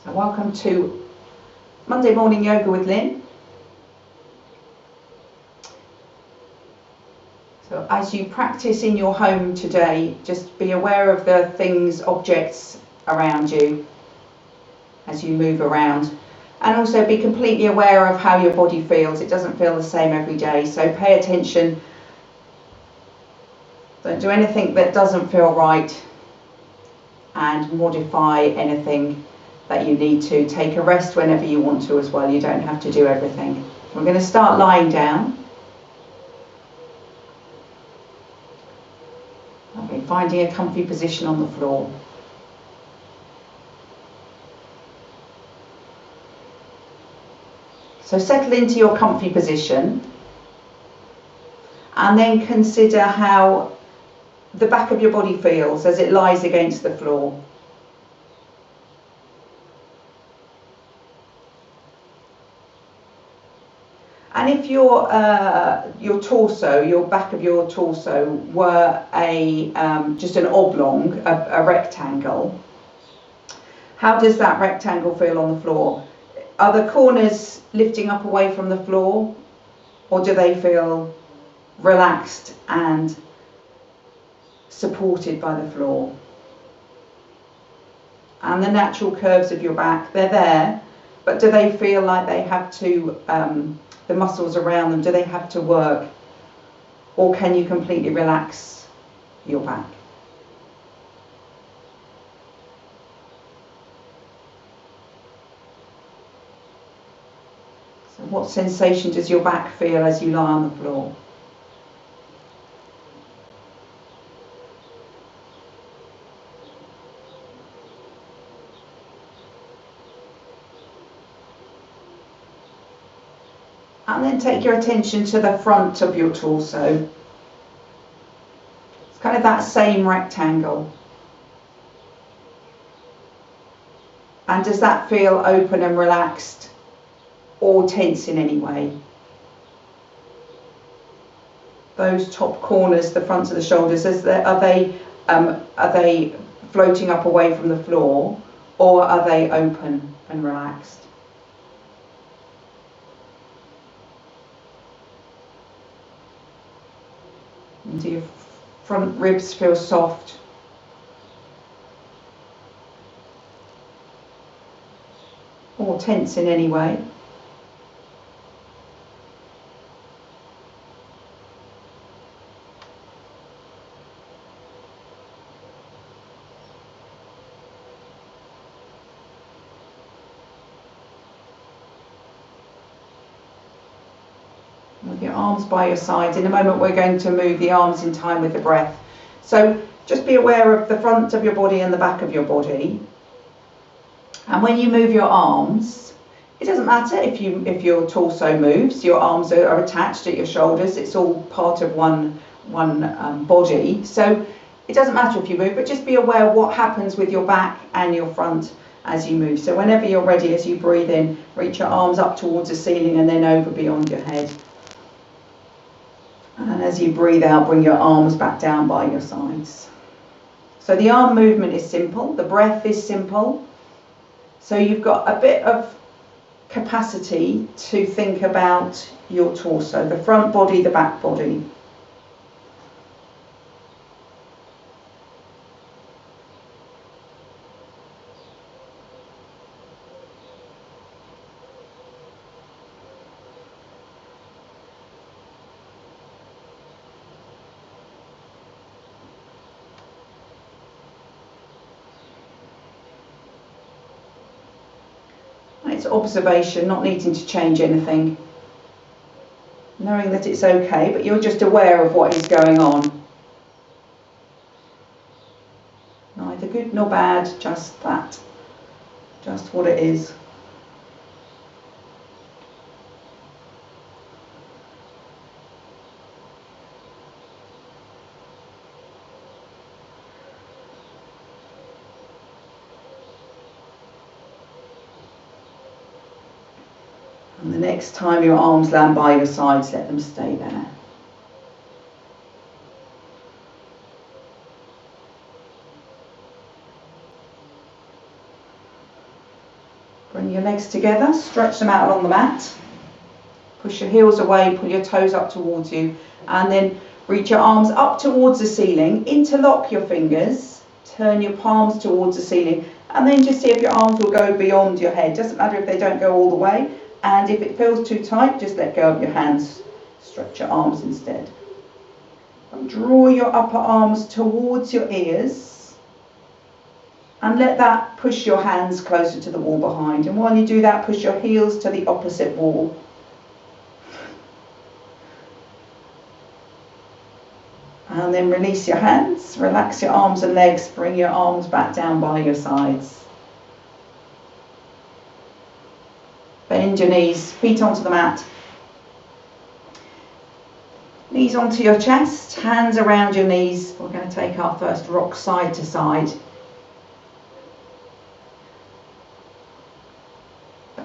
and welcome to Monday Morning Yoga with Lynn. So as you practice in your home today, just be aware of the things, objects around you as you move around, and also be completely aware of how your body feels. It doesn't feel the same every day, so pay attention. Don't do anything that doesn't feel right, and modify anything that you need to. Take a rest whenever you want to as well. You don't have to do everything. We're going to start lying down. Okay, finding a comfy position on the floor. So settle into your comfy position, and then consider how the back of your body feels as it lies against the floor. And if your torso, your back of your torso, were just an oblong, a rectangle, how does that rectangle feel on the floor? Are the corners lifting up away from the floor, or do they feel relaxed and supported by the floor? And the natural curves of your back, they're there, but do they feel like they have to, the muscles around them, do they have to work, or can you completely relax your back? So what sensation does your back feel as you lie on the floor? And then take your attention to the front of your torso. It's kind of that same rectangle. And does that feel open and relaxed, or tense in any way? Those top corners, the fronts of the shoulders, are they floating up away from the floor, or are they open and relaxed? And do your front ribs feel soft? Or tense in any way? With your arms by your sides. In a moment we're going to move the arms in time with the breath. So just be aware of the front of your body and the back of your body. And when you move your arms, it doesn't matter if your torso moves, your arms are attached at your shoulders, it's all part of one body. So it doesn't matter if you move, but just be aware what happens with your back and your front as you move. So whenever you're ready, as you breathe in, reach your arms up towards the ceiling and then over beyond your head. And as you breathe out, bring your arms back down by your sides. So the arm movement is simple, the breath is simple. So you've got a bit of capacity to think about your torso, the front body, the back body. It's observation, not needing to change anything. Knowing that it's okay, but you're just aware of what is going on. Neither good nor bad, just that. Just what it is. And the next time your arms land by your sides, let them stay there. Bring your legs together, stretch them out along the mat. Push your heels away, pull your toes up towards you, and then reach your arms up towards the ceiling, interlock your fingers, turn your palms towards the ceiling, and then just see if your arms will go beyond your head. Doesn't matter if they don't go all the way, and if it feels too tight, just let go of your hands. Stretch your arms instead. And draw your upper arms towards your ears, and let that push your hands closer to the wall behind. And while you do that, push your heels to the opposite wall. And then release your hands, relax your arms and legs, bring your arms back down by your sides. Bend your knees, feet onto the mat. Knees onto your chest, hands around your knees. We're going to take our first rock side to side.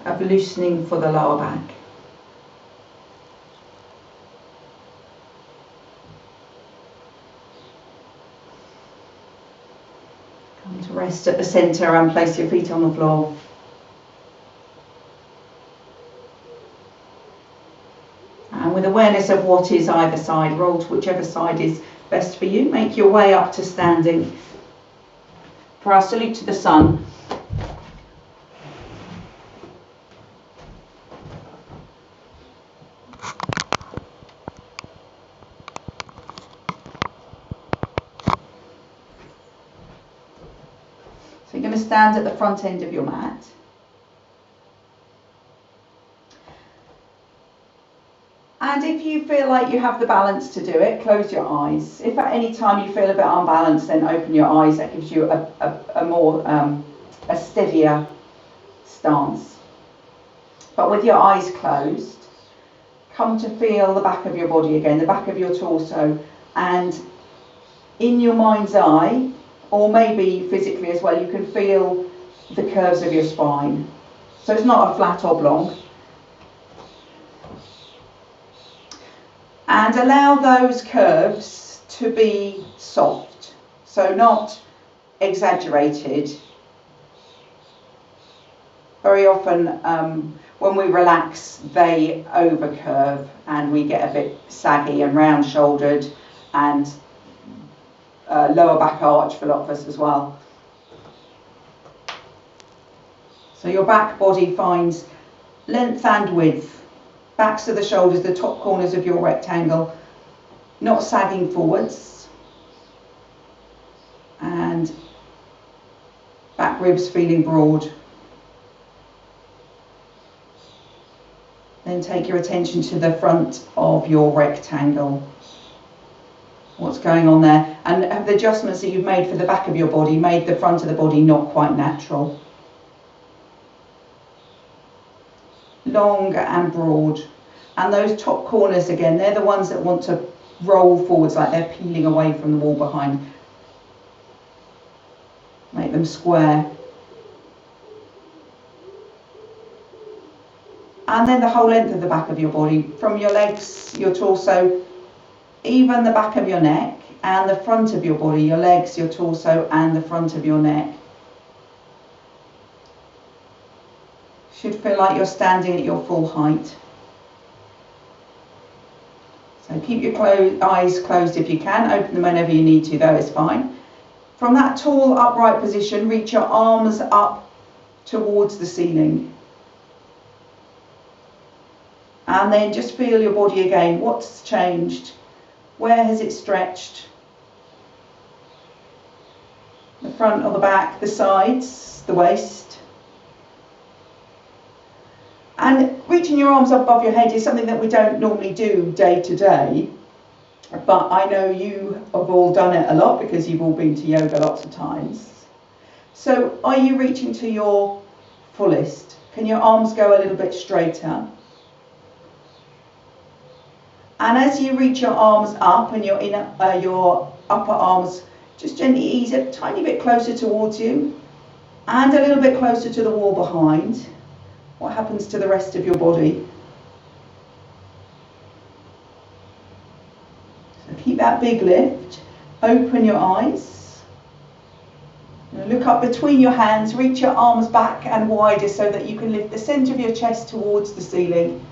Of loosening for the lower back. Come to rest at the centre and place your feet on the floor. And with awareness of what is either side, roll to whichever side is best for you. Make your way up to standing for our salute to the sun. So you're going to stand at the front end of your mat. And if you feel like you have the balance to do it, close your eyes. If at any time you feel a bit unbalanced, then open your eyes. That gives you a steadier stance. But with your eyes closed, come to feel the back of your body again, the back of your torso, and in your mind's eye, or maybe physically as well, you can feel the curves of your spine. So it's not a flat oblong. And allow those curves to be soft, so not exaggerated. Very often when we relax, they overcurve and we get a bit saggy and round shouldered and lower back arch for a lot of us as well. So your back body finds length and width. Backs of the shoulders, the top corners of your rectangle, not sagging forwards. And back ribs feeling broad. Then take your attention to the front of your rectangle. What's going on there? And have the adjustments that you've made for the back of your body made the front of the body not quite natural. Long and broad, and those top corners again, they're the ones that want to roll forwards like they're peeling away from the wall behind. Make them square. And then the whole length of the back of your body, from your legs, your torso, even the back of your neck and the front of your body, your legs, your torso and the front of your neck. Should feel like you're standing at your full height. So keep your eyes closed if you can. Open them whenever you need to, though, it's fine. From that tall upright position, reach your arms up towards the ceiling. And then just feel your body again. What's changed? Where has it stretched? The front or the back, the sides, the waist. And reaching your arms up above your head is something that we don't normally do day to day, but I know you have all done it a lot because you've all been to yoga lots of times. So are you reaching to your fullest? Can your arms go a little bit straighter? And as you reach your arms up and your upper arms, just gently ease a tiny bit closer towards you and a little bit closer to the wall behind. What happens to the rest of your body? So keep that big lift. Open your eyes. Look up between your hands, reach your arms back and wider so that you can lift the centre of your chest towards the ceiling.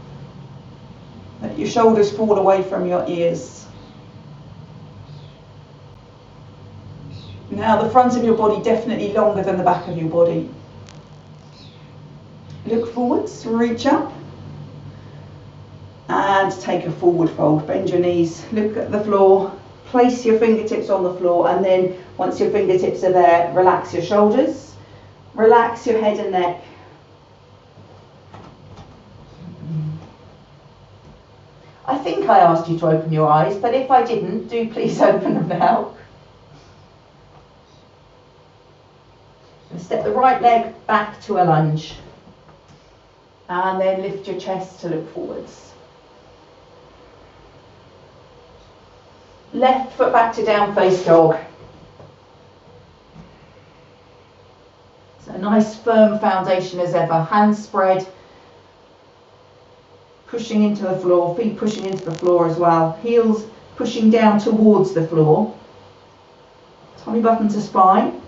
Let your shoulders fall away from your ears. Now the front of your body definitely longer than the back of your body. Look forwards, reach up and take a forward fold. Bend your knees, look at the floor, place your fingertips on the floor, and then once your fingertips are there, relax your shoulders, relax your head and neck. I think I asked you to open your eyes, but if I didn't, do please open them now. And step the right leg back to a lunge. And then lift your chest to look forwards. Left foot back to down face dog. So a nice firm foundation as ever. Hands spread. Pushing into the floor, feet pushing into the floor as well. Heels pushing down towards the floor. Tummy button to spine.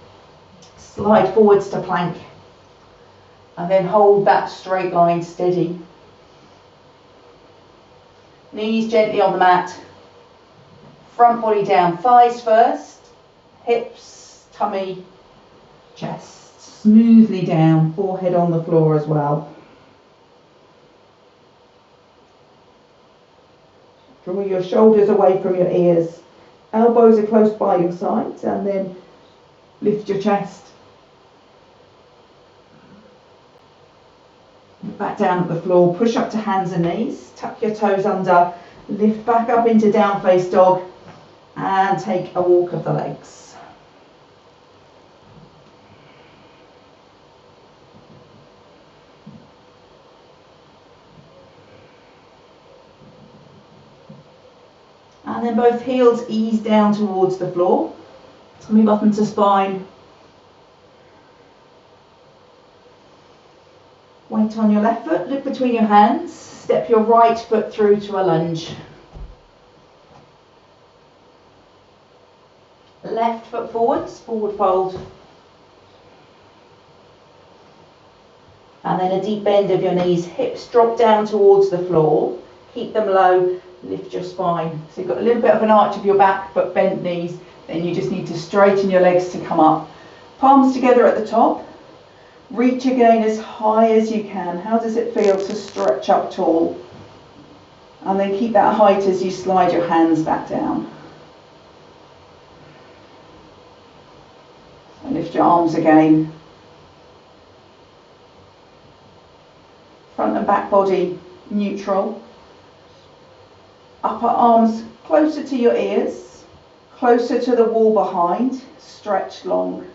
Slide forwards to plank. And then hold that straight line steady. Knees gently on the mat. Front body down, thighs first. Hips, tummy, chest. Smoothly down, forehead on the floor as well. Draw your shoulders away from your ears. Elbows are close by your sides, and then lift your chest. Back down at the floor, push up to hands and knees, tuck your toes under, lift back up into down face dog, and take a walk of the legs. And then both heels ease down towards the floor, tummy button to spine. Weight on your left foot, look between your hands, step your right foot through to a lunge. Left foot forwards, forward fold. And then a deep bend of your knees, hips drop down towards the floor, keep them low, lift your spine. So you've got a little bit of an arch of your back but bent knees, then you just need to straighten your legs to come up. Palms together at the top. Reach again as high as you can. How does it feel to stretch up tall? And then keep that height as you slide your hands back down. And lift your arms again. Front and back body neutral. Upper arms closer to your ears, closer to the wall behind, stretch long.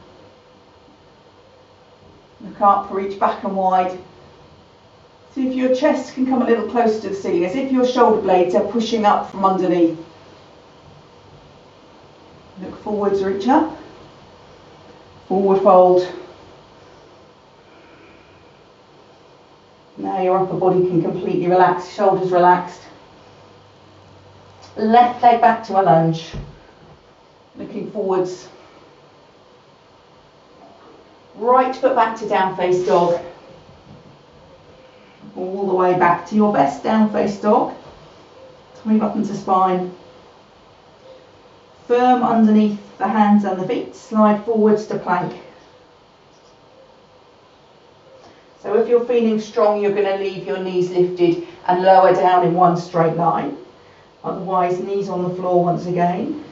Look up, reach back and wide. See if your chest can come a little closer to the ceiling, as if your shoulder blades are pushing up from underneath. Look forwards, reach up. Forward fold. Now your upper body can completely relax, shoulders relaxed. Left leg back to a lunge. Looking forwards. Right foot back to down face dog. All the way back to your best down face dog. Tummy button to spine. Firm underneath the hands and the feet. Slide forwards to plank. So if you're feeling strong, you're going to leave your knees lifted and lower down in one straight line. Otherwise, knees on the floor once again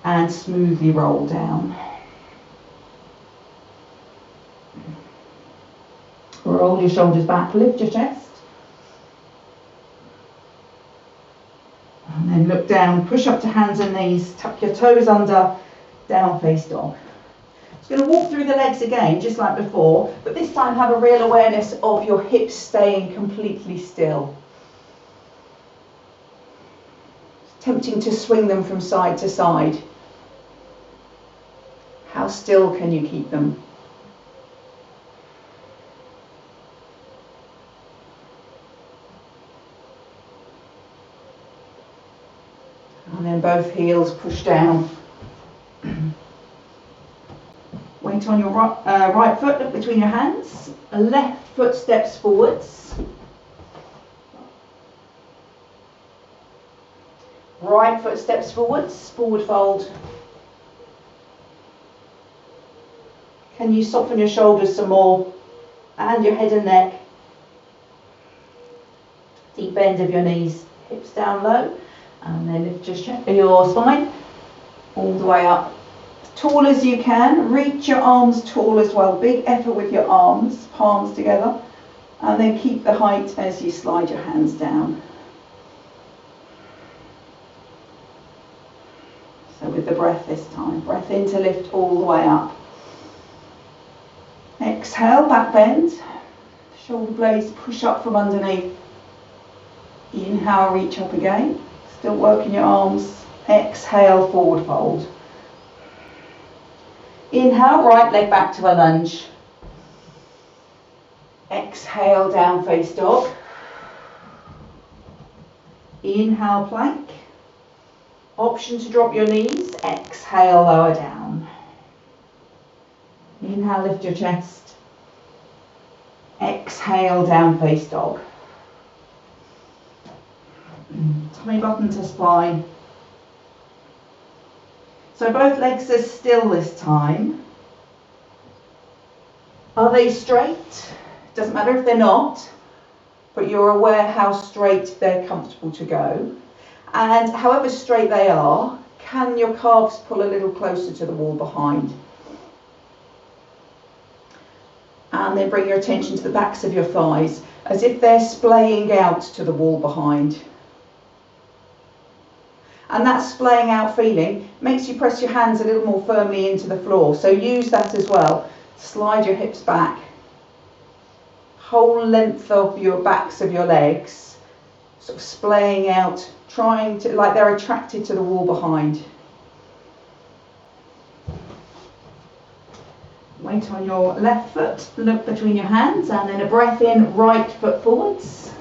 and smoothly roll down. Roll your shoulders back, lift your chest. And then look down, push up to hands and knees, tuck your toes under, down face dog. Just going to walk through the legs again, just like before, but this time have a real awareness of your hips staying completely still. Tempting to swing them from side to side. How still can you keep them? And then both heels push down. Weight Weight on your right foot, look between your hands. Left foot steps forwards. Right foot steps forwards, forward fold. Can you soften your shoulders some more and your head and neck? Deep bend of your knees, hips down low, and then lift your spine all the way up. Tall as you can, reach your arms tall as well. Big effort with your arms, palms together, and then keep the height as you slide your hands down. So with the breath this time, breath in to lift all the way up. Exhale, back bend, shoulder blades push up from underneath. Inhale, reach up again, still working your arms. Exhale, forward fold. Inhale, right leg back to a lunge. Exhale, down face dog. Inhale, plank. Option to drop your knees. Exhale, lower down. Inhale, lift your chest. Exhale, down face dog. Tummy button to spine. So both legs are still this time. Are they straight? Doesn't matter if they're not, but you're aware how straight they're comfortable to go. And however straight they are, can your calves pull a little closer to the wall behind? And then bring your attention to the backs of your thighs, as if they're splaying out to the wall behind. And that splaying out feeling makes you press your hands a little more firmly into the floor. So use that as well. Slide your hips back. Whole length of your backs of your legs, sort of splaying out, trying to, like they're attracted to the wall behind. Weight on your left foot, look between your hands, and then a breath in, right foot forwards.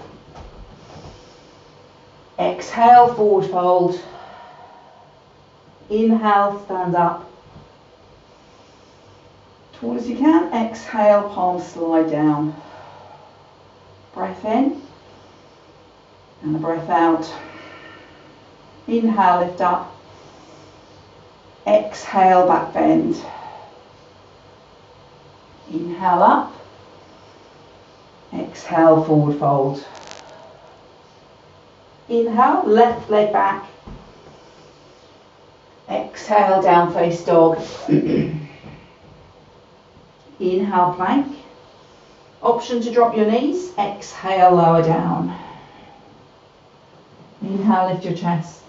Exhale, forward fold. Inhale, stand up. Tall as you can. Exhale, palms slide down. Breath in. And a breath out. Inhale, lift up. Exhale, back bend. Inhale up. Exhale, forward fold. Inhale, left leg back. Exhale, down face dog. Inhale, plank. Option to drop your knees. Exhale, lower down. Inhale, lift your chest.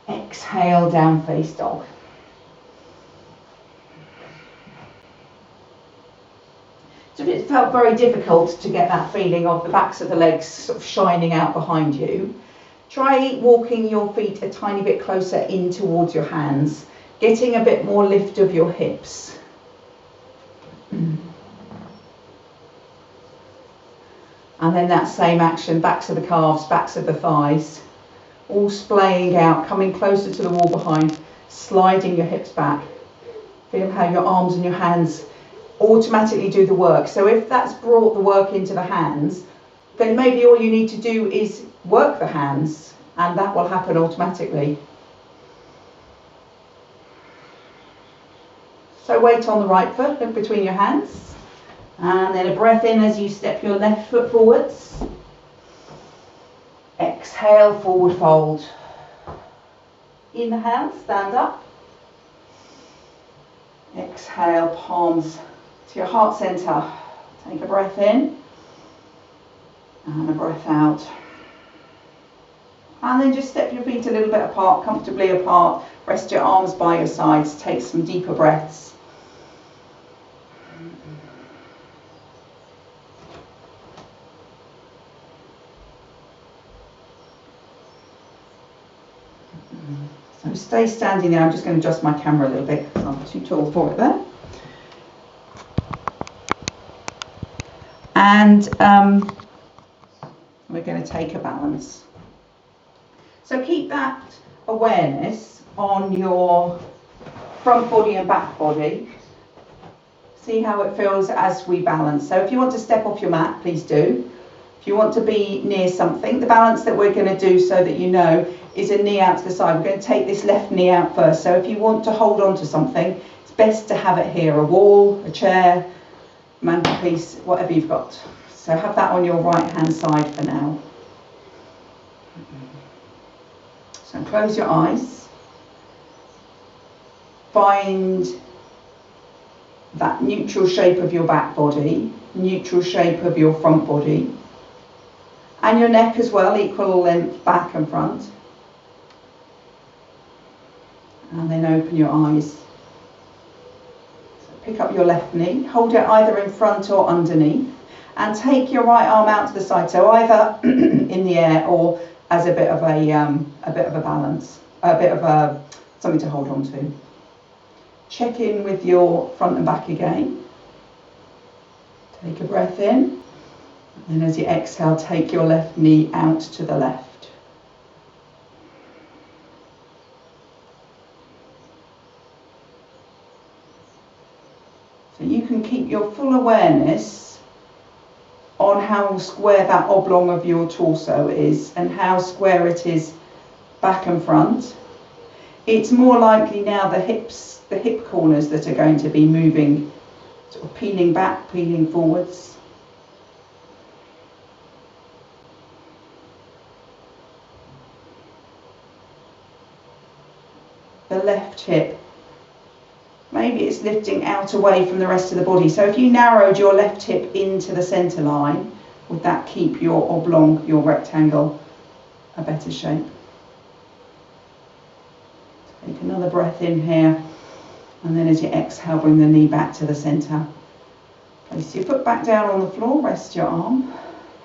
Exhale, down face dog. So if it felt very difficult to get that feeling of the backs of the legs sort of shining out behind you, try walking your feet a tiny bit closer in towards your hands, getting a bit more lift of your hips. And then that same action, backs of the calves, backs of the thighs, all splaying out, coming closer to the wall behind, sliding your hips back. Feel how your arms and your hands automatically do the work. So if that's brought the work into the hands, then maybe all you need to do is work the hands, and that will happen automatically. So weight on the right foot, look between your hands, and then a breath in as you step your left foot forwards. Exhale, forward fold. Inhale, stand up. Exhale, palms to your heart center. Take a breath in and a breath out. And then just step your feet a little bit apart, comfortably apart. Rest your arms by your sides. Take some deeper breaths. So stay standing there. I'm just going to adjust my camera a little bit because I'm too tall for it there. And we're going to take a balance. So keep that awareness on your front body and back body. See how it feels as we balance. So if you want to step off your mat, please do. If you want to be near something, the balance that we're going to do, so that you know, is a knee out to the side. We're going to take this left knee out first. So if you want to hold on to something, it's best to have it here, a wall, a chair, mantelpiece, whatever you've got. So have that on your right hand side for now. So close your eyes. Find that neutral shape of your back body, neutral shape of your front body, and your neck as well, equal length back and front. And then open your eyes. So pick up your left knee, hold it either in front or underneath, and take your right arm out to the side. So either in the air or as a bit of a balance, something to hold on to. Check in with your front and back again. Take a breath in, and as you exhale, take your left knee out to the left. So you can keep your full awareness on how square that oblong of your torso is and how square it is back and front. It's more likely now the hip corners that are going to be moving, sort of peeling back, peeling forwards. The left hip, maybe it's lifting out away from the rest of the body. So if you narrowed your left hip into the centre line, would that keep your oblong, your rectangle, a better shape? Take another breath in here, and then as you exhale, bring the knee back to the centre. Place your foot back down on the floor, rest your arm.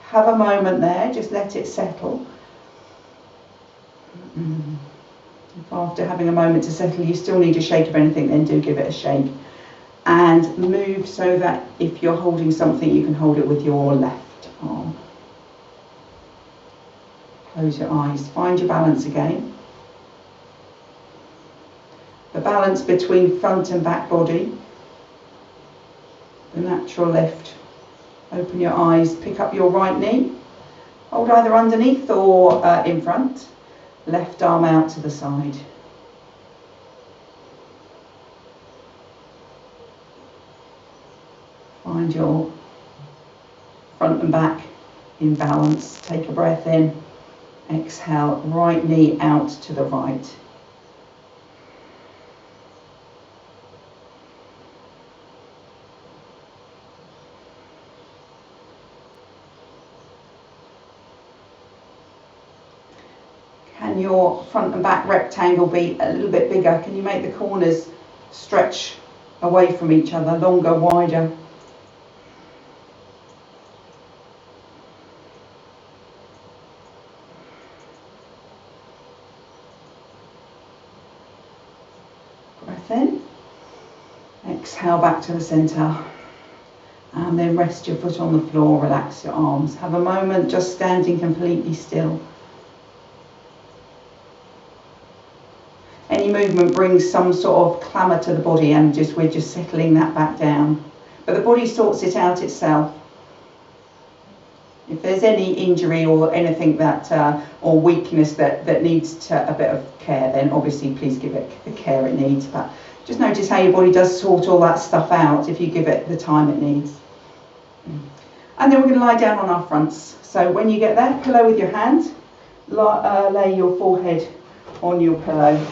Have a moment there, just let it settle. If after having a moment to settle you still need a shake of anything, then do give it a shake. And move so that if you're holding something, you can hold it with your left arm. Close your eyes, find your balance again. The balance between front and back body, the natural lift. Open your eyes, pick up your right knee, hold either underneath or in front, left arm out to the side. Find your front and back in balance. Take a breath in, exhale, right knee out to the right. Can your front and back rectangle be a little bit bigger? Can you make the corners stretch away from each other, longer, wider? Breath in, exhale back to the centre, and then rest your foot on the floor, relax your arms. Have a moment just standing completely still. Any movement brings some sort of clamour to the body, and we're just settling that back down. But the body sorts it out itself. If there's any injury or anything that, or weakness that needs a bit of care, then obviously please give it the care it needs. But just notice how your body does sort all that stuff out if you give it the time it needs. And then we're going to lie down on our fronts. So when you get there, pillow with your hand, lay your forehead on your pillow.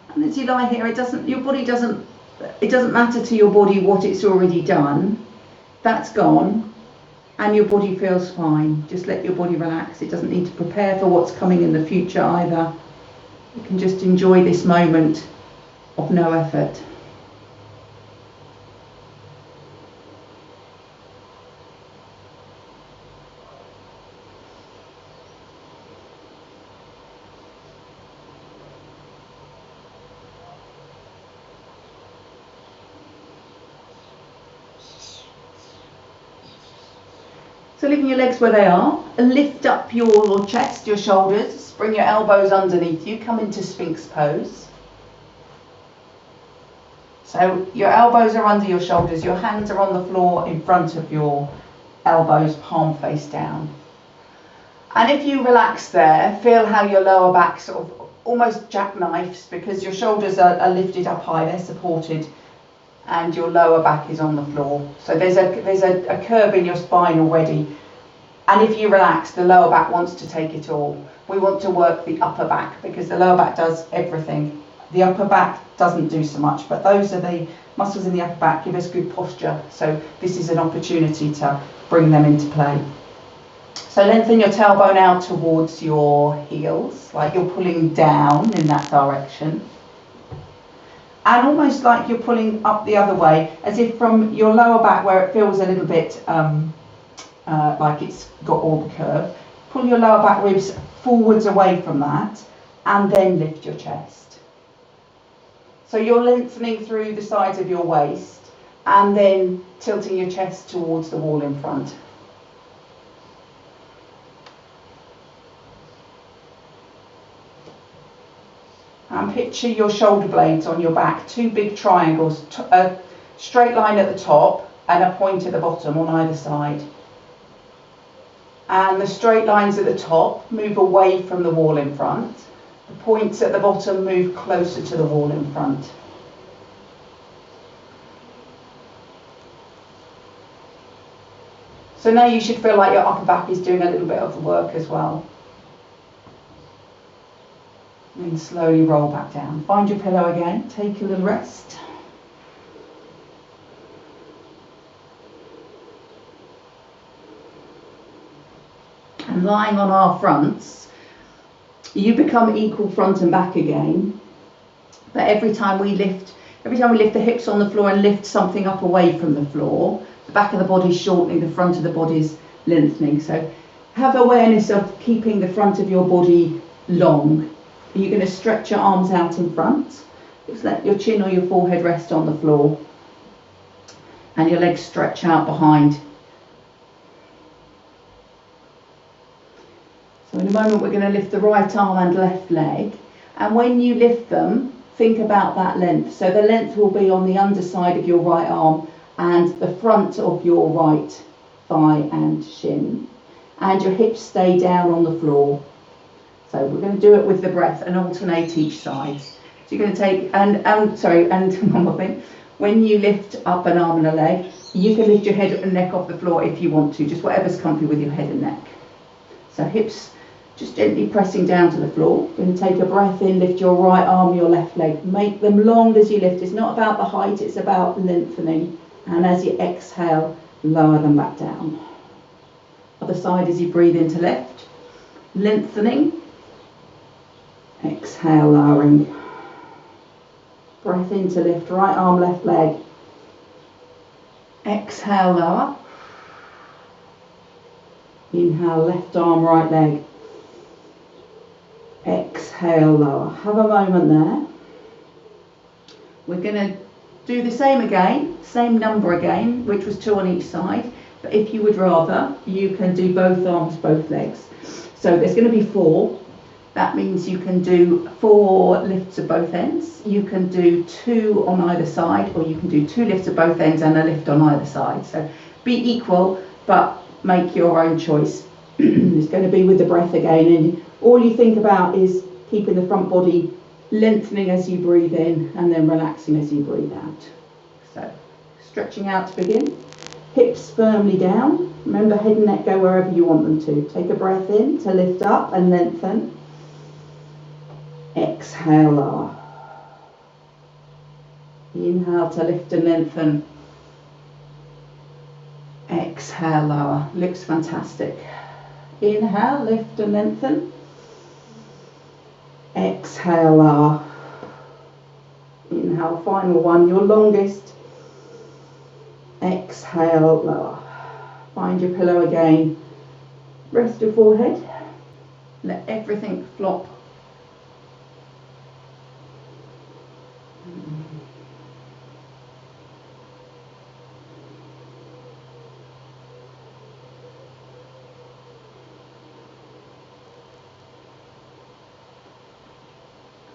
And as you lie here, it doesn't matter to your body what it's already done. That's gone, and your body feels fine. Just let your body relax. It doesn't need to prepare for what's coming in the future either. You can just enjoy this moment of no effort. So leaving your legs where they are, lift up your chest, your shoulders, bring your elbows underneath you, come into Sphinx pose. So your elbows are under your shoulders, your hands are on the floor in front of your elbows, palm face down. And if you relax there, feel how your lower back sort of almost jackknifes because your shoulders are lifted up high, they're supported, and your lower back is on the floor. So there's a curve in your spine already. And if you relax, the lower back wants to take it all. We want to work the upper back because the lower back does everything. The upper back doesn't do so much, but those are the muscles in the upper back, give us good posture. So this is an opportunity to bring them into play. So lengthen your tailbone out towards your heels, like you're pulling down in that direction. And almost like you're pulling up the other way, as if from your lower back where it feels a little bit like it's got all the curve, pull your lower back ribs forwards away from that and then lift your chest. So you're lengthening through the sides of your waist and then tilting your chest towards the wall in front. And picture your shoulder blades on your back, two big triangles, a straight line at the top and a point at the bottom on either side. And the straight lines at the top move away from the wall in front. The points at the bottom move closer to the wall in front. So now you should feel like your upper back is doing a little bit of the work as well. Then slowly roll back down. Find your pillow again, take a little rest. And lying on our fronts, you become equal front and back again. But every time we lift the hips on the floor and lift something up away from the floor, the back of the body is shortening, the front of the body is lengthening. So have awareness of keeping the front of your body long. You're going to stretch your arms out in front. Just let your chin or your forehead rest on the floor. And your legs stretch out behind. So in a moment we're going to lift the right arm and left leg. And when you lift them, think about that length. So the length will be on the underside of your right arm and the front of your right thigh and shin. And your hips stay down on the floor. So we're going to do it with the breath and alternate each side. So you're going to take, and one more thing, when you lift up an arm and a leg, you can lift your head and neck off the floor if you want to, just whatever's comfy with your head and neck. So hips just gently pressing down to the floor. You're going to take a breath in, lift your right arm, your left leg. Make them long as you lift. It's not about the height, it's about lengthening. And as you exhale, lower them back down. Other side as you breathe into lift, lengthening. Exhale, lowering. Breath in to lift, right arm, left leg. Exhale, lower. Inhale, left arm, right leg. Exhale, lower. Have a moment there. We're going to do the same again, same number again, which was 2 on each side. But if you would rather, you can do both arms, both legs. So there's going to be 4. That means you can do 4 lifts at both ends. You can do 2 on either side, or you can do 2 lifts at both ends and a lift on either side. So be equal, but make your own choice. It's going to be with the breath again, and all you think about is keeping the front body lengthening as you breathe in and then relaxing as you breathe out. So stretching out to begin. Hips firmly down. Remember, head and neck go wherever you want them to. Take a breath in to lift up and lengthen. Exhale, lower. Inhale to lift and lengthen. Exhale, lower. Looks fantastic. Inhale, lift and lengthen. Exhale, lower. Inhale, final one, your longest. Exhale, lower. Find your pillow again. Rest your forehead. Let everything flop.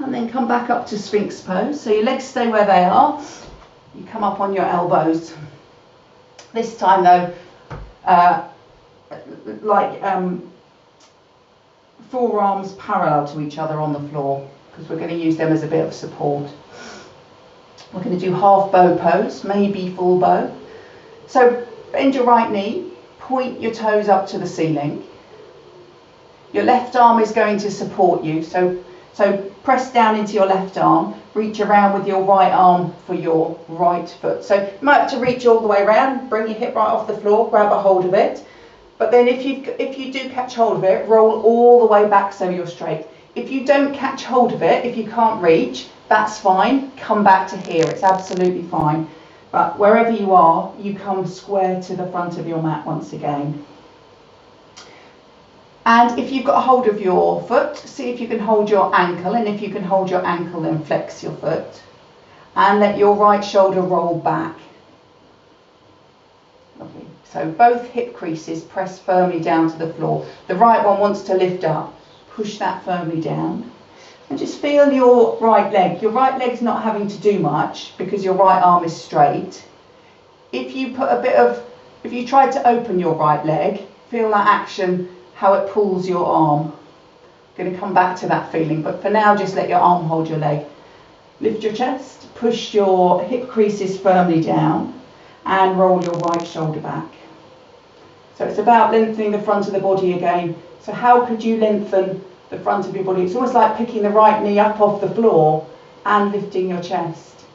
And then come back up to Sphinx pose. So your legs stay where they are. You come up on your elbows. This time though, forearms parallel to each other on the floor, because we're going to use them as a bit of support. We're going to do half bow pose, maybe full bow. So bend your right knee, point your toes up to the ceiling. Your left arm is going to support you, so press down into your left arm, reach around with your right arm for your right foot. So you might have to reach all the way around, bring your hip right off the floor, grab a hold of it. But then if you do catch hold of it, roll all the way back so you're straight. If you don't catch hold of it, if you can't reach, that's fine. Come back to here, it's absolutely fine. But wherever you are, you come square to the front of your mat once again. And if you've got a hold of your foot, see if you can hold your ankle, and if you can hold your ankle, then flex your foot. And let your right shoulder roll back. Lovely. So both hip creases press firmly down to the floor. The right one wants to lift up. Push that firmly down. And just feel your right leg. Your right leg's not having to do much because your right arm is straight. If you try to open your right leg, feel that action, how it pulls your arm. I'm going to come back to that feeling, but for now just let your arm hold your leg. Lift your chest, push your hip creases firmly down and roll your right shoulder back. So it's about lengthening the front of the body again. So how could you lengthen the front of your body? It's almost like picking the right knee up off the floor and lifting your chest.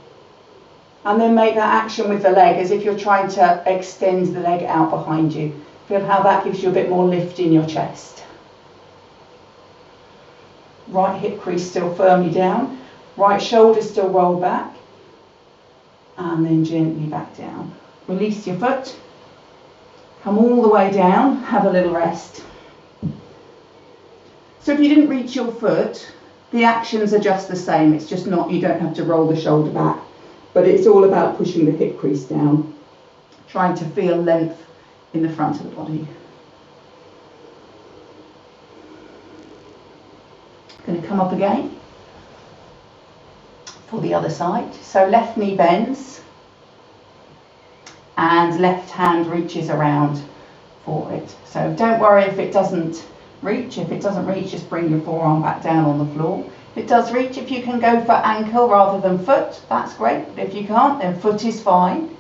And then make that action with the leg as if you're trying to extend the leg out behind you. Feel how that gives you a bit more lift in your chest. Right hip crease still firmly down. Right shoulder still rolled back. And then gently back down. Release your foot. Come all the way down. Have a little rest. So if you didn't reach your foot, the actions are just the same. It's just not, you don't have to roll the shoulder back. But it's all about pushing the hip crease down. Trying to feel length in the front of the body. Going to come up again for the other side. So left knee bends and left hand reaches around for it. So don't worry if it doesn't reach. If it doesn't reach, just bring your forearm back down on the floor. If it does reach, if you can go for ankle rather than foot, that's great. But if you can't, then foot is fine.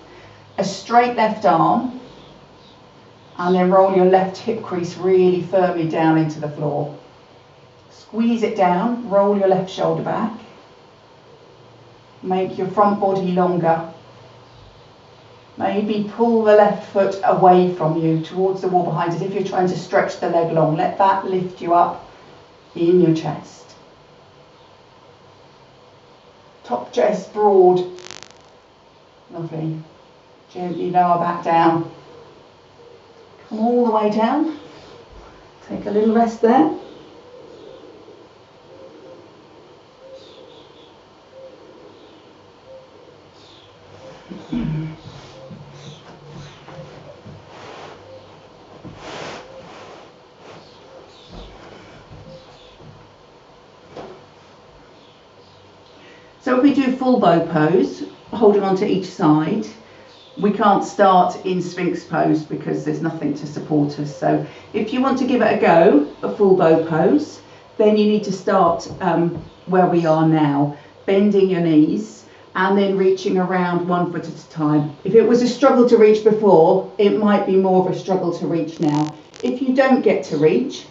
A straight left arm. And then roll your left hip crease really firmly down into the floor. Squeeze it down, roll your left shoulder back. Make your front body longer. Maybe pull the left foot away from you towards the wall behind, as if you're trying to stretch the leg long. Let that lift you up in your chest. Top chest broad. Lovely. Gently lower back down. Come all the way down. Take a little rest there. So if we do full bow pose, holding on to each side, we can't start in Sphinx pose because there's nothing to support us. So if you want to give it a go, a full bow pose, then you need to start where we are now, bending your knees and then reaching around 1 foot at a time. If it was a struggle to reach before, it might be more of a struggle to reach now. If you don't get to reach,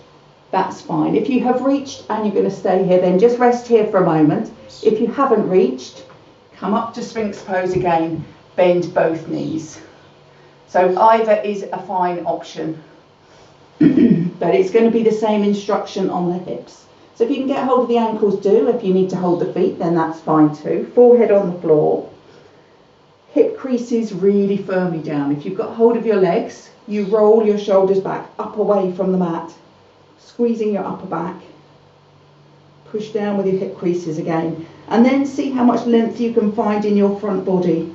that's fine. If you have reached and you're going to stay here, then just rest here for a moment. If you haven't reached, come up to Sphinx pose again. Bend both knees. So either is a fine option, but it's going to be the same instruction on the hips. So if you can get hold of the ankles, do. If you need to hold the feet, then that's fine too. Forehead on the floor. Hip creases really firmly down. If you've got hold of your legs, you roll your shoulders back, up away from the mat, squeezing your upper back. Push down with your hip creases again. And then see how much length you can find in your front body.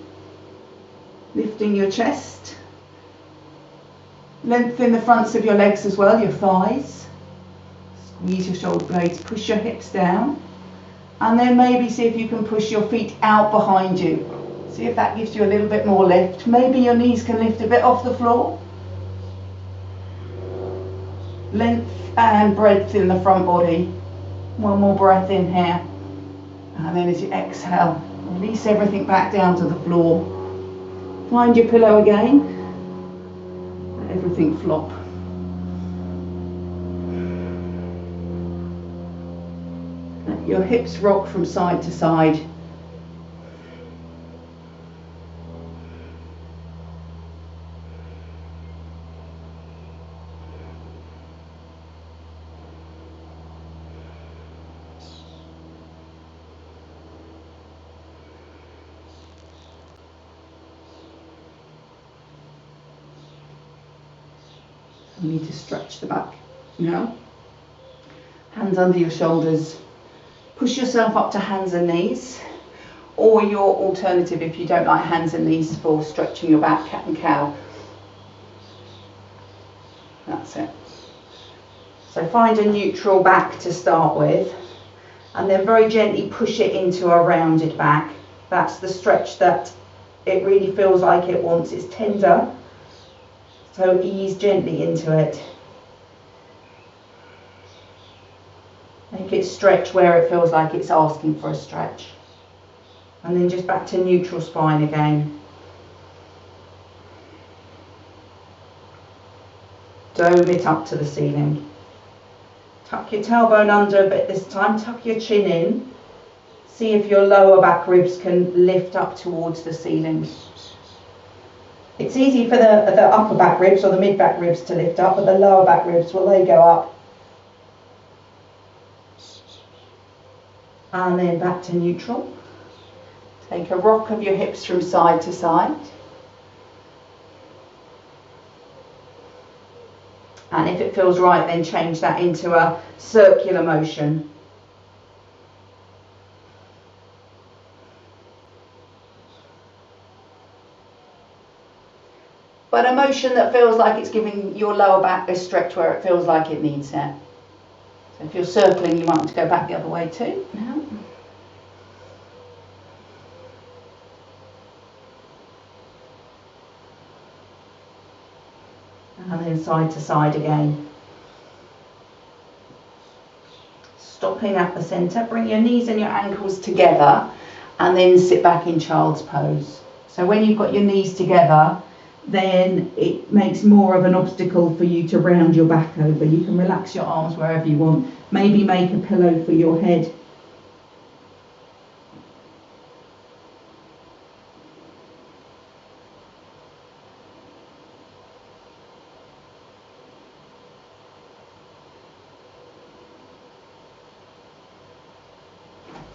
Lifting your chest. Lengthen the fronts of your legs as well, your thighs. Squeeze your shoulder blades, push your hips down. And then maybe see if you can push your feet out behind you. See if that gives you a little bit more lift. Maybe your knees can lift a bit off the floor. Length and breadth in the front body. One more breath in here. And then as you exhale, release everything back down to the floor. Find your pillow again. Let everything flop. Let your hips rock from side to side. You need to stretch the back now. Hands under your shoulders. Push yourself up to hands and knees, or your alternative if you don't like hands and knees for stretching your back, cat and cow. That's it. So find a neutral back to start with, and then very gently push it into a rounded back. That's the stretch that it really feels like it wants. It's tender. So ease gently into it. Make it stretch where it feels like it's asking for a stretch. And then just back to neutral spine again. Dome it up to the ceiling. Tuck your tailbone under a bit this time. Tuck your chin in. See if your lower back ribs can lift up towards the ceiling. It's easy for the upper back ribs or the mid back ribs to lift up, but the lower back ribs, well, they go up. And then back to neutral. Take a rock of your hips from side to side. And if it feels right, then change that into a circular motion. But a motion that feels like it's giving your lower back a stretch where it feels like it needs it. So if you're circling, you might want to go back the other way too. Now. And then side to side again. Stopping at the centre, bring your knees and your ankles together and then sit back in child's pose. So when you've got your knees together, then it makes more of an obstacle for you to round your back over. You can relax your arms wherever you want. Maybe make a pillow for your head.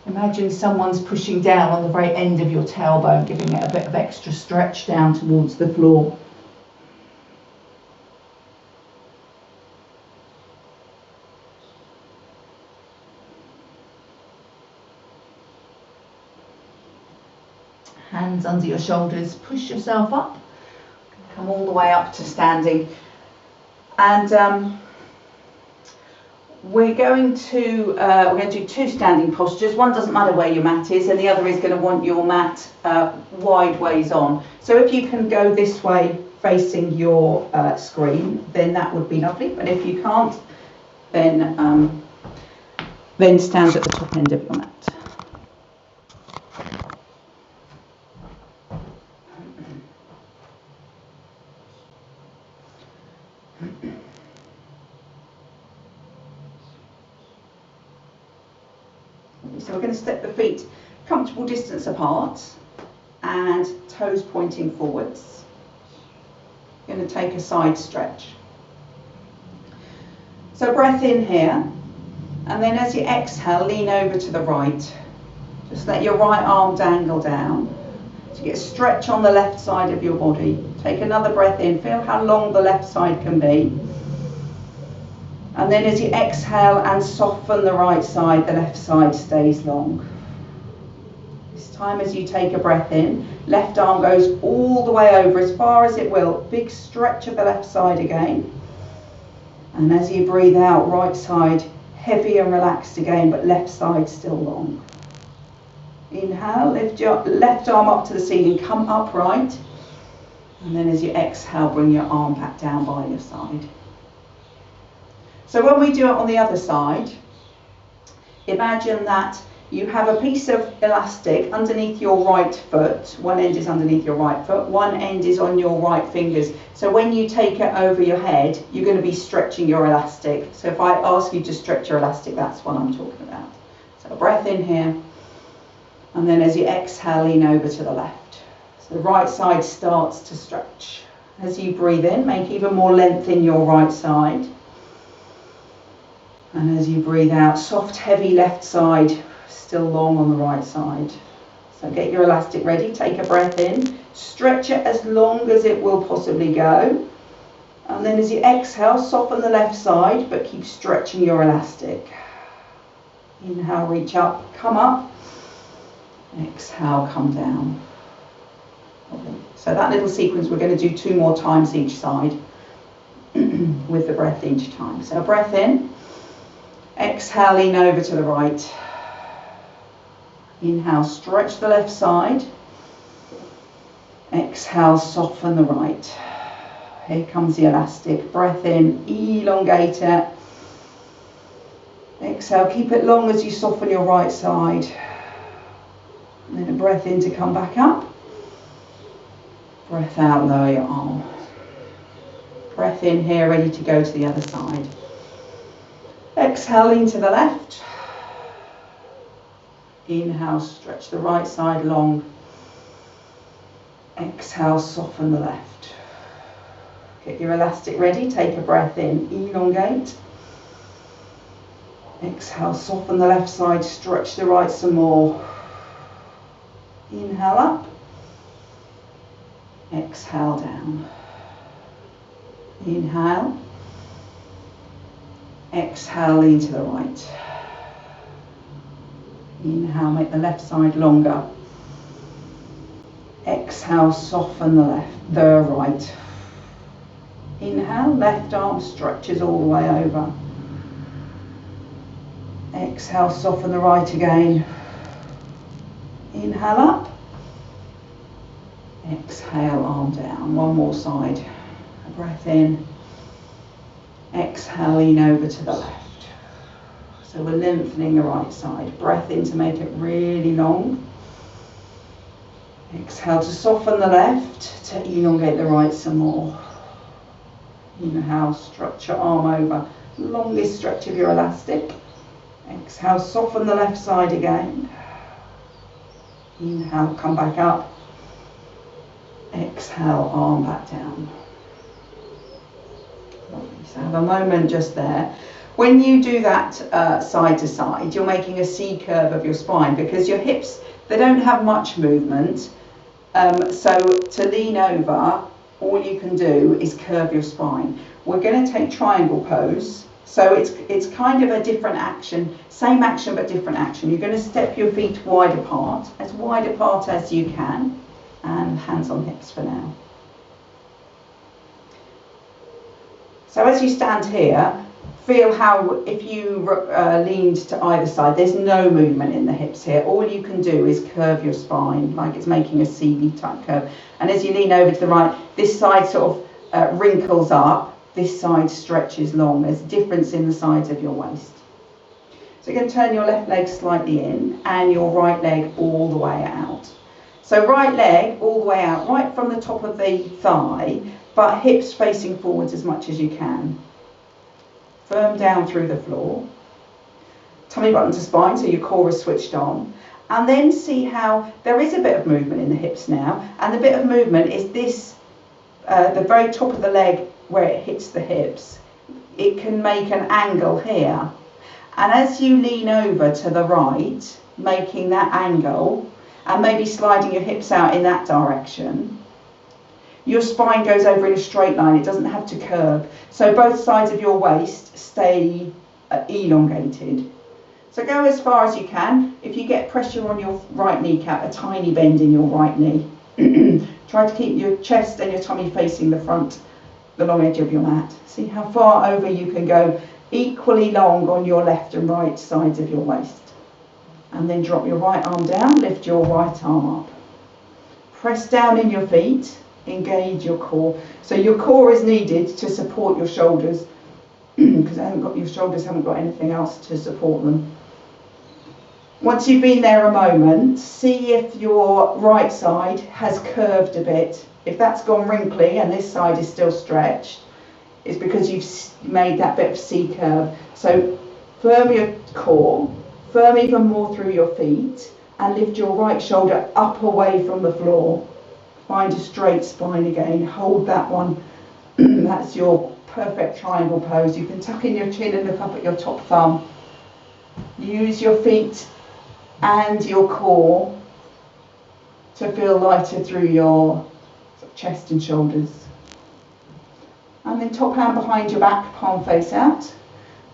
Imagine someone's pushing down on the very end of your tailbone, giving it a bit of extra stretch down towards the floor. Hands under your shoulders, push yourself up, come all the way up to standing. And we're going to do two standing postures. One doesn't matter where your mat is, and the other is going to want your mat wide ways on. So if you can go this way facing your screen, then that would be lovely. But if you can't, then stand at the top end of your mat. So we're going to step the feet comfortable distance apart and toes pointing forwards. Going to take a side stretch. So breath in here, And then as you exhale, lean over to the right. Just let your right arm dangle down. So you get a stretch on the left side of your body. Take another breath in. Feel how long the left side can be. And then as you exhale and soften the right side, the left side stays long. This time as you take a breath in, left arm goes all the way over as far as it will. Big stretch of the left side again. And as you breathe out, right side heavy and relaxed again, but left side still long. Inhale, lift your left arm up to the ceiling, come upright. And then as you exhale, bring your arm back down by your side. So when we do it on the other side, imagine that you have a piece of elastic underneath your right foot. One end is underneath your right foot, one end is on your right fingers. So when you take it over your head, you're going to be stretching your elastic. So if I ask you to stretch your elastic, that's what I'm talking about. So a breath in here, and then as you exhale, lean over to the left. So the right side starts to stretch. As you breathe in, make even more length in your right side. And as you breathe out, soft, heavy left side, still long on the right side. So get your elastic ready, take a breath in, stretch it as long as it will possibly go. And then as you exhale, soften the left side, but keep stretching your elastic. Inhale, reach up, come up. Exhale, come down. Lovely. So that little sequence, we're going to do 2 more times each side with the breath each time. So a breath in. Exhale, lean over to the right. Inhale, stretch the left side. Exhale, soften the right. Here comes the elastic. Breath in, elongate it. Exhale, keep it long as you soften your right side. And then a breath in to come back up. Breath out, lower your arm. Breath in here, ready to go to the other side. Exhale, lean to the left. Inhale, stretch the right side long. Exhale, soften the left. Get your elastic ready, take a breath in, elongate. Exhale, soften the left side, stretch the right some more. Inhale up. Exhale down. Inhale. Exhale, lean to the right. Inhale, make the left side longer. Exhale, soften the right. Inhale, left arm stretches all the way over. Exhale, soften the right again. Inhale up. Exhale, arm down. One more side. A breath in. Exhale, lean over to the left. So we're lengthening the right side. Breath in to make it really long. Exhale to soften the left, to elongate the right some more. Inhale, stretch your arm over. Longest stretch of your elastic. Exhale, soften the left side again. Inhale, come back up. Exhale, arm back down. So have a moment just there. When you do that side to side, you're making a C curve of your spine because your hips, they don't have much movement. So to lean over, all you can do is curve your spine. We're going to take triangle pose. So it's kind of a different action, same action but different action. You're going to step your feet wide apart as you can, and hands on hips for now. So as you stand here, feel how if you leaned to either side, there's no movement in the hips here. All you can do is curve your spine like it's making a CV type curve. And as you lean over to the right, this side sort of wrinkles up. This side stretches long. There's a difference in the sides of your waist. So you're going to turn your left leg slightly in and your right leg all the way out. So right leg all the way out, right from the top of the thigh, but hips facing forwards as much as you can. Firm down through the floor. Tummy button to spine, so your core is switched on. And then see how there is a bit of movement in the hips now. And the bit of movement is this, the very top of the leg where it hits the hips. It can make an angle here. And as you lean over to the right, making that angle, and maybe sliding your hips out in that direction, your spine goes over in a straight line. It doesn't have to curve. So both sides of your waist stay elongated. So go as far as you can. If you get pressure on your right kneecap, a tiny bend in your right knee. Try to keep your chest and your tummy facing the front, the long edge of your mat. See how far over you can go, equally long on your left and right sides of your waist. And then drop your right arm down, lift your right arm up. Press down in your feet, engage your core. So your core is needed to support your shoulders because your shoulders haven't got anything else to support them. Once you've been there a moment, see if your right side has curved a bit. If that's gone wrinkly and this side is still stretched, it's because you've made that bit of C curve. So firm your core, firm even more through your feet, and lift your right shoulder up away from the floor. Find a straight spine again, hold that one. That's your perfect triangle pose. You can tuck in your chin and look up at your top thumb. Use your feet and your core to feel lighter through your chest and shoulders. And then top hand behind your back, palm face out.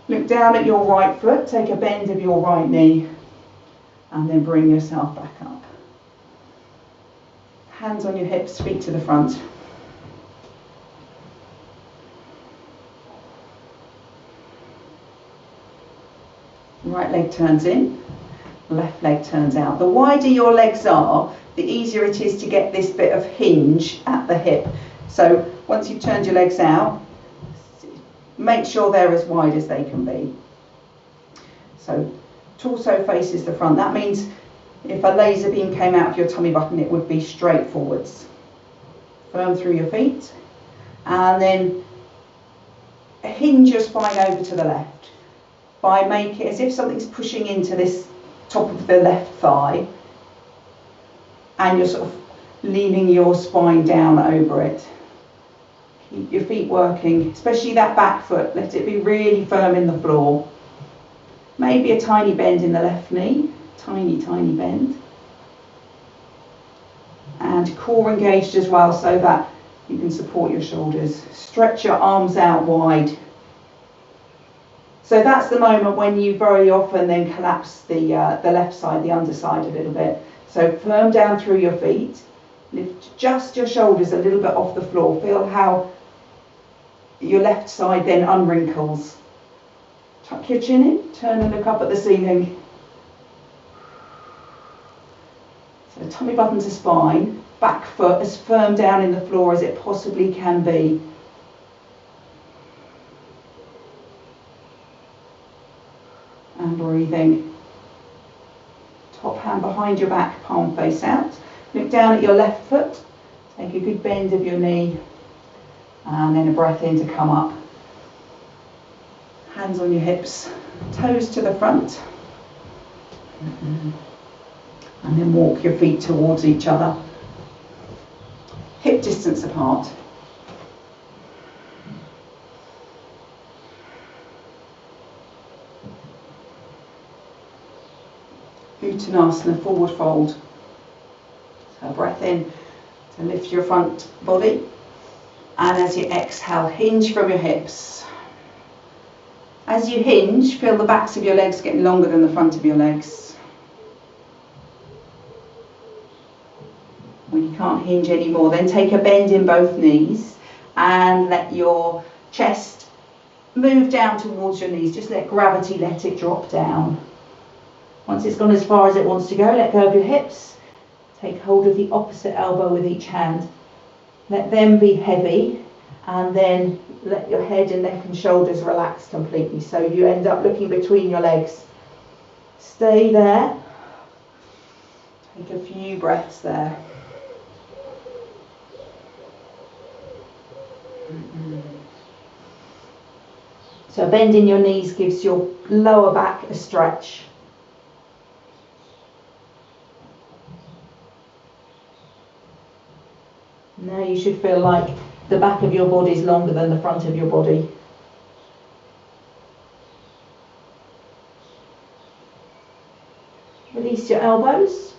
Look down at your right foot, take a bend of your right knee, and then bring yourself back up. Hands on your hips, feet to the front. Right leg turns in, left leg turns out. The wider your legs are, the easier it is to get this bit of hinge at the hip. So once you've turned your legs out, make sure they're as wide as they can be. So torso faces the front. That means if a laser beam came out of your tummy button, it would be straight forwards. Firm through your feet, and then hinge your spine over to the left by making as if something's pushing into this top of the left thigh, and you're sort of leaning your spine down over it. Keep your feet working, especially that back foot. Let it be really firm in the floor. Maybe a tiny bend in the left knee, tiny bend. And core engaged as well, so that you can support your shoulders. Stretch your arms out wide. So that's the moment when you very often then collapse the left side, the underside a little bit. So firm down through your feet. Lift just your shoulders a little bit off the floor. Feel how your left side then unwrinkles. Tuck your chin in, turn and look up at the ceiling. So tummy button to spine, back foot as firm down in the floor as it possibly can be. And breathing. Top hand behind your back, palm face out. Look down at your left foot, take a good bend of your knee, and then a breath in to come up. Hands on your hips, toes to the front. And then walk your feet towards each other. Hip distance apart. Uttanasana, forward fold. So breath in to lift your front body. And as you exhale, hinge from your hips. As you hinge, feel the backs of your legs getting longer than the front of your legs. When you can't hinge anymore, then take a bend in both knees and let your chest move down towards your knees. Just let gravity let it drop down. Once it's gone as far as it wants to go, let go of your hips. Take hold of the opposite elbow with each hand. Let them be heavy, and then let your head and neck and shoulders relax completely. So you end up looking between your legs. Stay there. Take a few breaths there. So bending your knees gives your lower back a stretch. Now you should feel like the back of your body is longer than the front of your body. Release your elbows.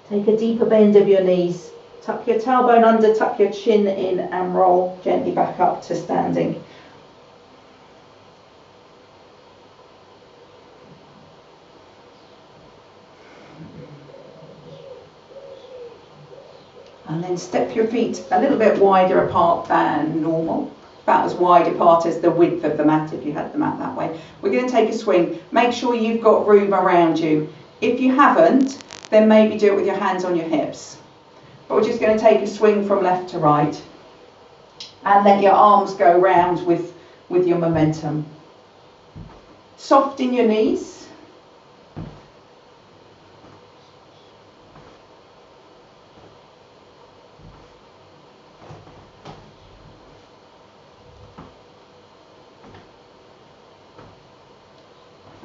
Take a deeper bend of your knees. Tuck your tailbone under, tuck your chin in and roll gently back up to standing. And then step your feet a little bit wider apart than normal. About as wide apart as the width of the mat if you had the mat that way. We're going to take a swing. Make sure you've got room around you. If you haven't, then maybe do it with your hands on your hips. But we're just going to take a swing from left to right. And let your arms go round with your momentum. Soften your knees.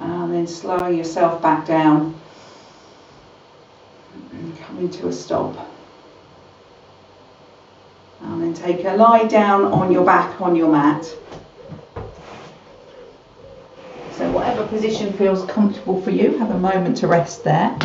And then slow yourself back down and come into a stop. And then take a lie down on your back on your mat. So whatever position feels comfortable for you, have a moment to rest there.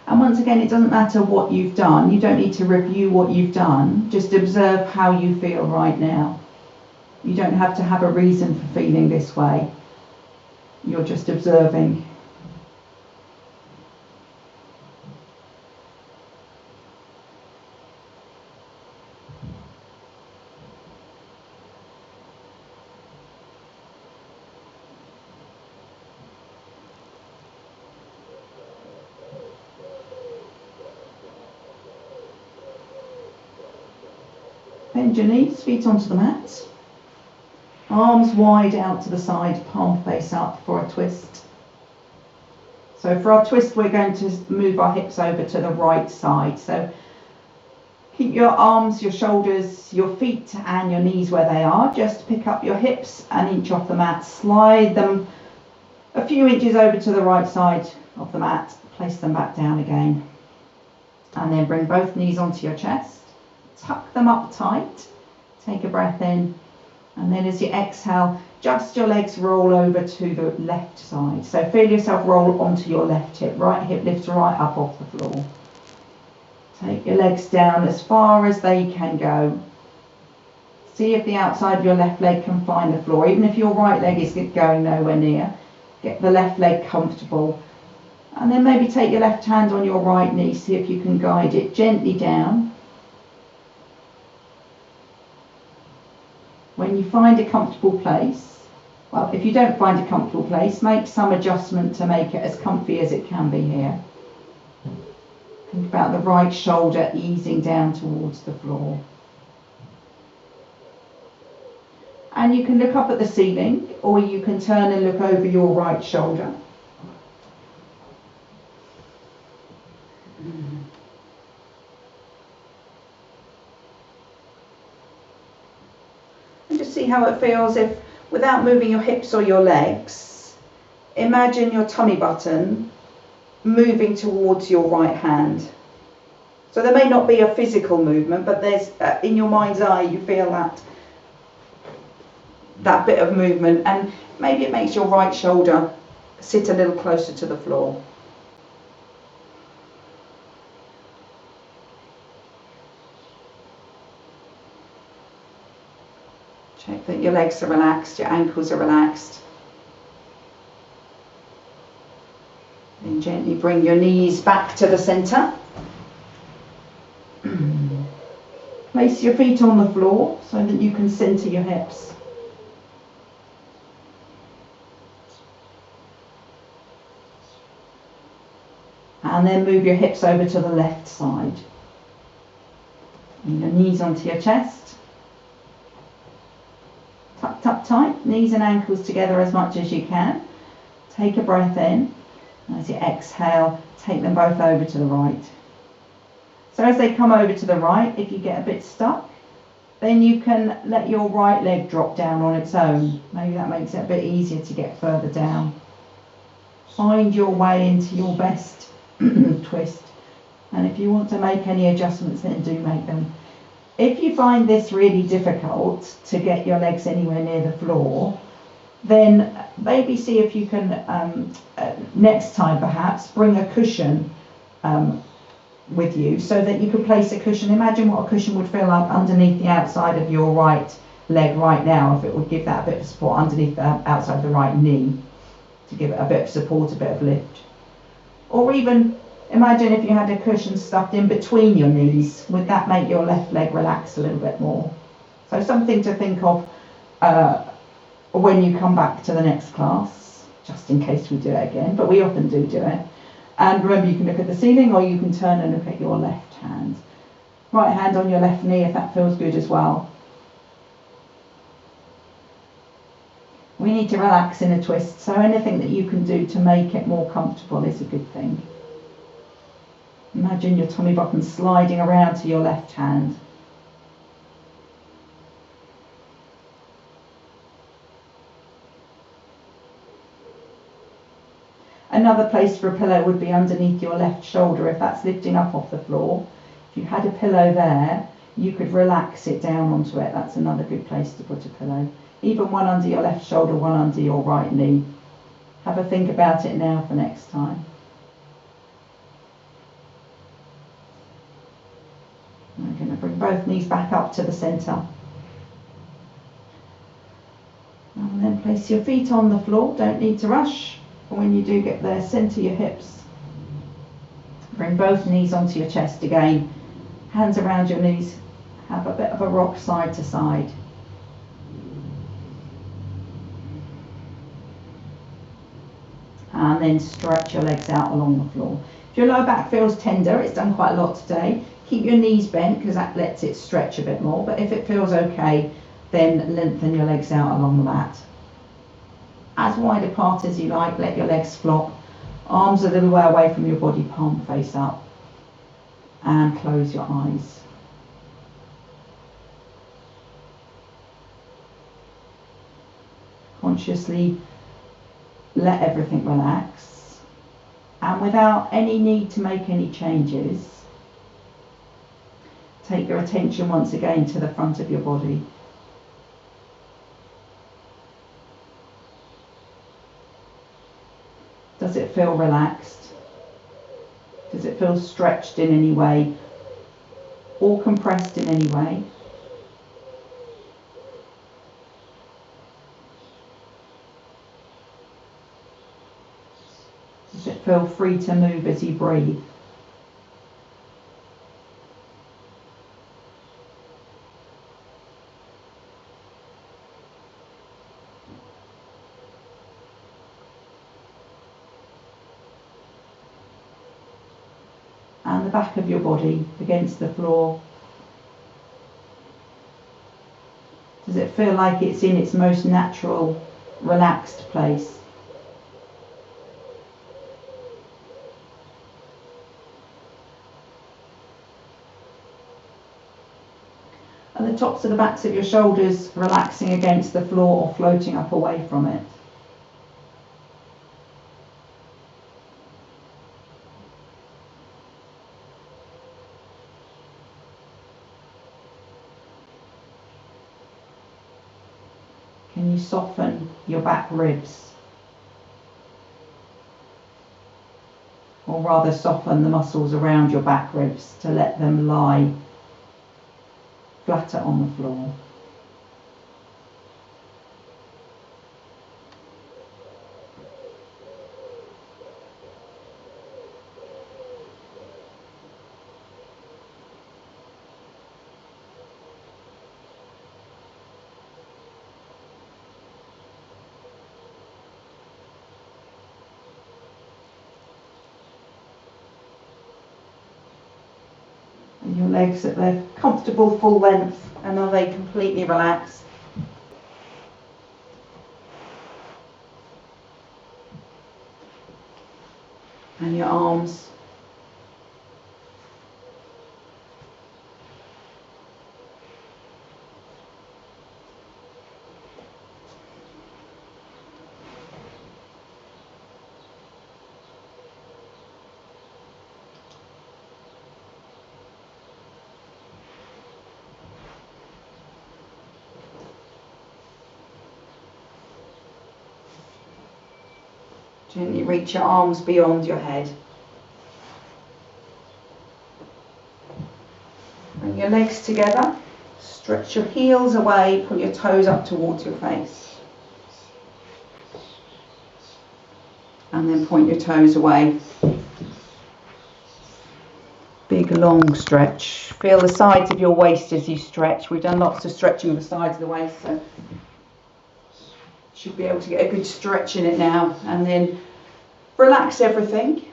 And once again, it doesn't matter what you've done. You don't need to review what you've done. Just observe how you feel right now. You don't have to have a reason for feeling this way. You're just observing. Bend your knees, feet onto the mat. Arms wide out to the side, palm face up for a twist. So for our twist, we're going to move our hips over to the right side. So keep your arms, your shoulders, your feet and your knees where they are. Just pick up your hips an inch off the mat. Slide them a few inches over to the right side of the mat. Place them back down again. And then bring both knees onto your chest. Tuck them up tight. Take a breath in. And then as you exhale, just your legs roll over to the left side. So feel yourself roll onto your left hip. Right hip lifts right up off the floor. Take your legs down as far as they can go. See if the outside of your left leg can find the floor. Even if your right leg is going nowhere near, get the left leg comfortable. And then maybe take your left hand on your right knee. See if you can guide it gently down. When you find a comfortable place, well, if you don't find a comfortable place, make some adjustment to make it as comfy as it can be here. Think about the right shoulder easing down towards the floor. And you can look up at the ceiling, or you can turn and look over your right shoulder. And just see how it feels if, without moving your hips or your legs, imagine your tummy button moving towards your right hand. So there may not be a physical movement, but there's in your mind's eye you feel that bit of movement, and maybe it makes your right shoulder sit a little closer to the floor. Check that your legs are relaxed, your ankles are relaxed. Then gently bring your knees back to the centre. Place your feet on the floor so that you can centre your hips. And then move your hips over to the left side. And your knees onto your chest. Tucked up tight, knees and ankles together as much as you can. Take a breath in. As you exhale, take them both over to the right. So as they come over to the right, if you get a bit stuck, then you can let your right leg drop down on its own. Maybe that makes it a bit easier to get further down. Find your way into your best twist. And if you want to make any adjustments, then do make them. If you find this really difficult to get your legs anywhere near the floor, then maybe see if you can, next time perhaps, bring a cushion with you so that you could place a cushion. Imagine what a cushion would feel like underneath the outside of your right leg right now, if it would give that a bit of support underneath the outside of the right knee to give it a bit of support, a bit of lift. Or even imagine if you had a cushion stuffed in between your knees. Would that make your left leg relax a little bit more? So something to think of when you come back to the next class, just in case we do it again, but we often do it. And remember, you can look at the ceiling or you can turn and look at your left hand. Right hand on your left knee if that feels good as well. We need to relax in a twist, so anything that you can do to make it more comfortable is a good thing. Imagine your tummy button sliding around to your left hand. Another place for a pillow would be underneath your left shoulder if that's lifting up off the floor. If you had a pillow there, you could relax it down onto it. That's another good place to put a pillow. Even one under your left shoulder, one under your right knee. Have a think about it now for next time. I'm going to bring both knees back up to the centre. And then place your feet on the floor. Don't need to rush. When you do get there, centre your hips. Bring both knees onto your chest again. Hands around your knees. Have a bit of a rock side to side. And then stretch your legs out along the floor. If your lower back feels tender, it's done quite a lot today, keep your knees bent because that lets it stretch a bit more. But if it feels okay, then lengthen your legs out along the mat. As wide apart as you like, let your legs flop. Arms a little way away from your body, palm face up. And close your eyes. Consciously let everything relax. And without any need to make any changes, take your attention once again to the front of your body. Does it feel relaxed? Does it feel stretched in any way or compressed in any way? Does it feel free to move as you breathe? And the back of your body against the floor. Does it feel like it's in its most natural, relaxed place? And the tops of the backs of your shoulders relaxing against the floor or floating up away from it. Can you soften your back ribs? Or rather soften the muscles around your back ribs to let them lie flatter on the floor. And your legs at their comfortable full length, and are they completely relaxed? and your arms. Gently reach your arms beyond your head. Bring your legs together. Stretch your heels away. Pull your toes up towards your face. And then point your toes away. Big long stretch. Feel the sides of your waist as you stretch. We've done lots of stretching of the sides of the waist, so should be able to get a good stretch in it now. And then relax everything.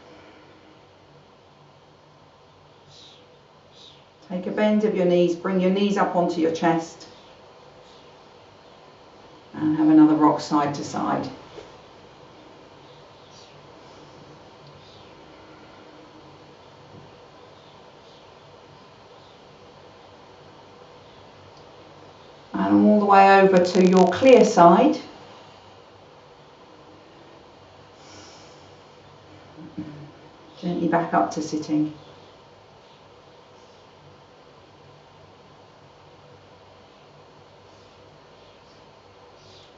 Take a bend of your knees, bring your knees up onto your chest, and have another rock side to side. And all the way over to your clear side. Gently back up to sitting.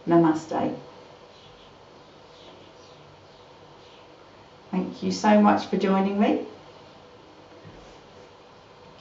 Namaste. Thank you so much for joining me.